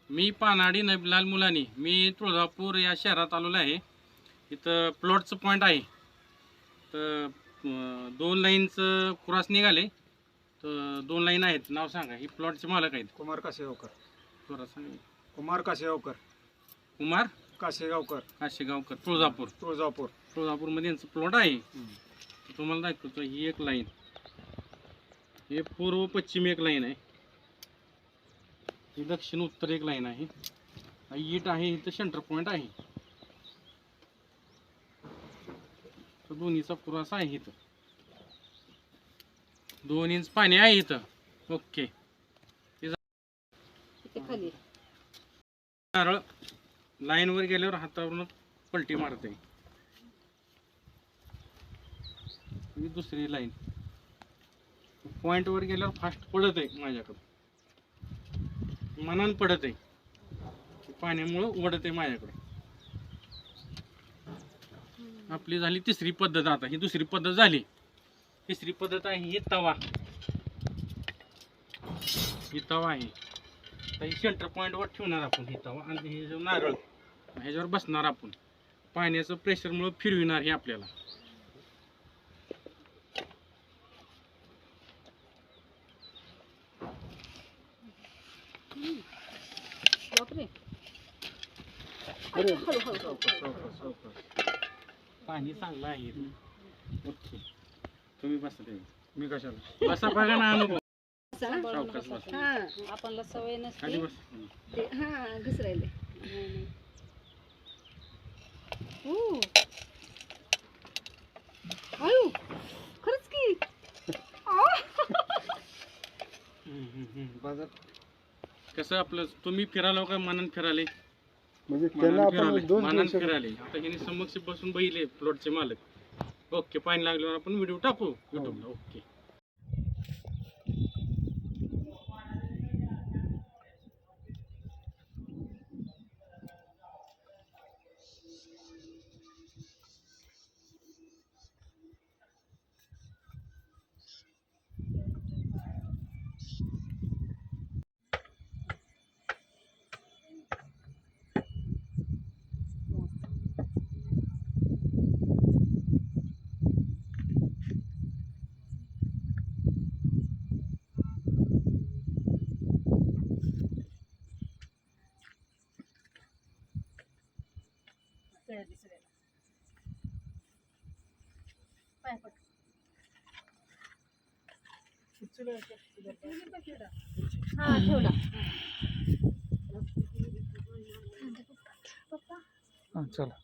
मी पानाडी नबीलाल मुलानी, मी तुळजापूर या शहरात आलेलो आहे. इथं प्लॉटचं पॉईंट आहे. तर 2 लाईनचं क्रॉस निघाले. तर 2 लाईन आहेत. नाव सांगा. ही प्लॉटचे मालक आहेत. कुमार काशेगावकर. थोडं सांगा. कुमार काशेगावकर. कुमार काशेगावकर. काशेगावकर, तुळजापूर. तुळजापूर. तुळजापूरमध्ये यांचं प्लॉट आहे. तुम्हाला दाखवतो. ही एक लाईन, हे पूर्व पश्चिम एक लाईन आहे, ही दक्षिण उत्तर एक लाईन आहे. ही ईट आहे, इथं सेंटर पॉईंट आहे. तर दोन्हीचा पुरासा आहे. इथं 2 इंच पाणी आहे इथं. ओके. खाली नारळ लाईनवर गेल्यावर हातावरून पलटी मारते. ही दुसरी लाईन पॉईंटवर गेल्यावर फास्ट पडत आहे. माझ्याकडं मनान पडत आहे, पाण्यामुळं ओढत आहे माझ्याकडे. आपली झाली तिसरी पद्धत. आता ही दुसरी पद्धत झाली. तिसरी पद्धत आहे ही तवा. ही तवा आहे. तर ही सेंटर पॉईंटवर ठेवणार आपण ही तवा, आणि हे जो नारळ ह्याच्यावर बसणार आपण. पाण्याचं प्रेशरमुळं फिरविणार हे आपल्याला. बापरे. पाणी चांगलं आहे. ओके, तुम्ही बसा. ते मी कशाला बसा, बघा ना अनुभव. सावकाश बस. हा, आपणला सवय खाली नसते बस. ते. हा, घसरायले. आयु, खरंच की. बाजार कसं आपलं तुम्ही फिरायला का मनान फिराले? म्हणजे मनान फिराले. आता हिने समक्ष बसून बहिले प्लॉटचे मालक. ओके, पाणी लागल्यावर आपण व्हिडिओ टाकू युट्यूबला. ओके. हा, ठेवला. चला.